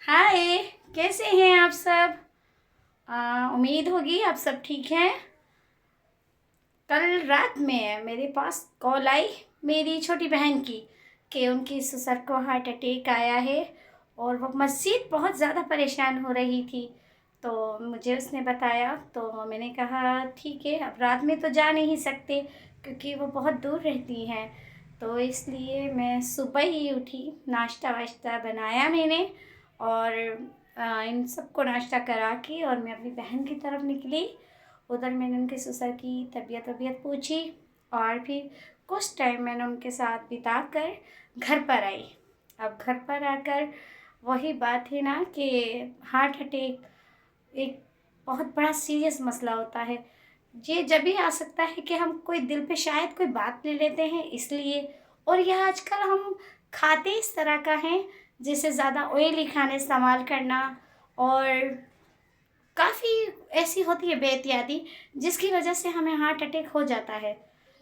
हाय, कैसे हैं आप सब। उम्मीद होगी आप सब ठीक हैं। कल रात में मेरे पास कॉल आई मेरी छोटी बहन की कि उनकी ससुर को हार्ट अटैक आया है और वो मज़ीद बहुत ज़्यादा परेशान हो रही थी। तो मुझे उसने बताया तो मैंने कहा ठीक है, अब रात में तो जा नहीं सकते क्योंकि वो बहुत दूर रहती हैं। तो इसलिए मैं सुबह ही उठी, नाश्ता वाश्ता बनाया मैंने और इन सबको नाश्ता करा के और मैं अपनी बहन की तरफ निकली। उधर मैंने उनके ससुर की तबीयत पूछी और फिर कुछ टाइम मैंने उनके साथ बिता कर घर पर आई। अब घर पर आकर वही बात है ना कि हार्ट अटैक एक बहुत बड़ा सीरियस मसला होता है। ये जब भी आ सकता है कि हम कोई दिल पे शायद कोई बात ले लेते हैं इसलिए, और यह आजकल हम खाते इस तरह का है जैसे ज़्यादा ऑयली खाने इस्तेमाल करना और काफ़ी ऐसी होती है बेहतियाती जिसकी वजह से हमें हार्ट अटैक हो जाता है।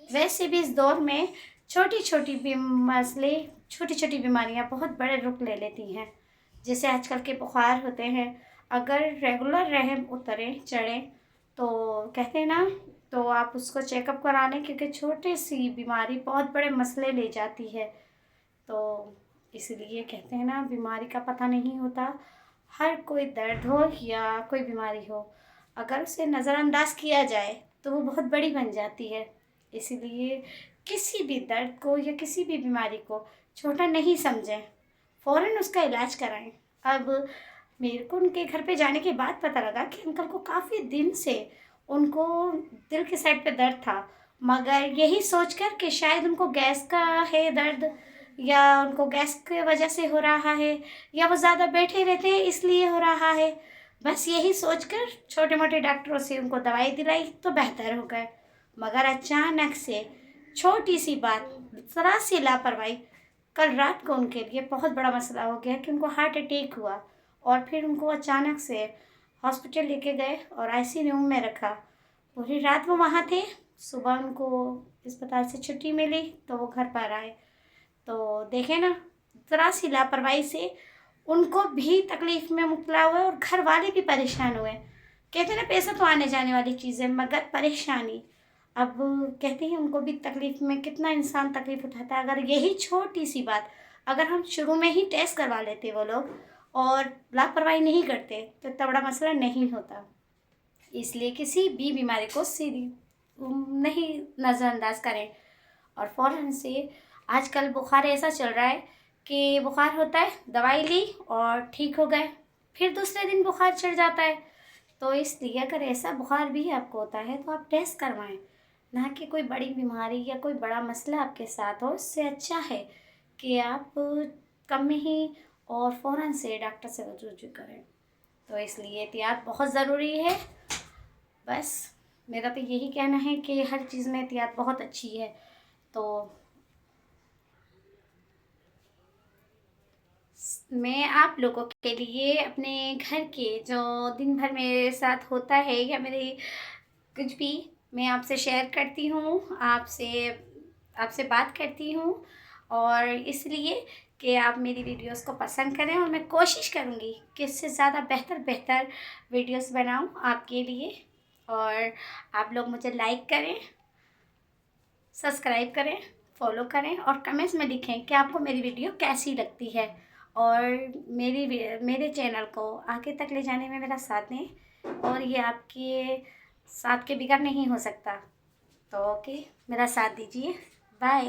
वैसे भी इस दौर में छोटी छोटी मसले, छोटी छोटी बीमारियां बहुत बड़े रुख ले लेती हैं। जैसे आजकल के बुखार होते हैं, अगर रेगुलर रहे उतरे चढ़े तो कहते हैं ना, तो आप उसको चेकअप करा लें क्योंकि छोटी सी बीमारी बहुत बड़े मसले ले जाती है। तो इसलिए कहते हैं ना, बीमारी का पता नहीं होता। हर कोई दर्द हो या कोई बीमारी हो, अगर उसे नज़रअंदाज किया जाए तो वो बहुत बड़ी बन जाती है। इसीलिए किसी भी दर्द को या किसी भी बीमारी को छोटा नहीं समझें, फ़ौरन उसका इलाज कराएं। अब मेरे को उनके घर पे जाने के बाद पता लगा कि अंकल को काफ़ी दिन से उनको दिल के साइड पे दर्द था, मगर यही सोचकर कि शायद उनको गैस का है दर्द या उनको गैस की वजह से हो रहा है या वो ज़्यादा बैठे रहते हैं इसलिए हो रहा है, बस यही सोचकर छोटे मोटे डॉक्टरों से उनको दवाई दिलाई तो बेहतर हो गए। मगर अचानक से छोटी सी बात, ज़रा सी लापरवाही, कल रात को उनके लिए बहुत बड़ा मसला हो गया कि उनको हार्ट अटैक हुआ और फिर उनको अचानक से हॉस्पिटल लेके गए और आईसीयू में रखा। पूरी रात वो वहाँ थे, सुबह उनको अस्पताल से छुट्टी मिली तो वो घर पर आए। तो देखें ना, ज़रा सी लापरवाही से उनको भी तकलीफ़ में मुबतला हुए और घर वाले भी परेशान हुए। कहते हैं ना, पैसा तो आने जाने वाली चीज़ है मगर परेशानी, अब कहते हैं उनको भी तकलीफ़ में कितना इंसान तकलीफ़ उठाता है। अगर यही छोटी सी बात अगर हम शुरू में ही टेस्ट करवा लेते वो लोग और लापरवाही नहीं करते तो इतना बड़ा मसला नहीं होता। इसलिए किसी भी बीमारी को सीधी नहीं नज़रअंदाज करें और फ़ौरन से, आजकल बुखार ऐसा चल रहा है कि बुखार होता है, दवाई ली और ठीक हो गए, फिर दूसरे दिन बुखार चढ़ जाता है। तो इसलिए अगर ऐसा बुखार भी आपको होता है तो आप टेस्ट करवाएं, ना कि कोई बड़ी बीमारी या कोई बड़ा मसला आपके साथ हो। इससे अच्छा है कि आप कम में ही और फ़ौरन से डॉक्टर से रुजू करें। तो इसलिए एहतियात बहुत ज़रूरी है। बस मेरा तो यही कहना है कि हर चीज़ में एहतियात बहुत अच्छी है। तो मैं आप लोगों के लिए अपने घर के जो दिन भर मेरे साथ होता है या मेरे कुछ भी, मैं आपसे शेयर करती हूँ, आपसे आपसे बात करती हूँ। और इसलिए कि आप मेरी वीडियोस को पसंद करें और मैं कोशिश करूँगी कि इससे ज़्यादा बेहतर बेहतर वीडियोस बनाऊँ आपके लिए। और आप लोग मुझे लाइक करें, सब्सक्राइब करें, फॉलो करें और कमेंट्स में लिखें कि आपको मेरी वीडियो कैसी लगती है और मेरे चैनल को आगे तक ले जाने में मेरा साथ दें। और ये आपके साथ के बिगैर नहीं हो सकता। तो ओके, मेरा साथ दीजिए। बाय।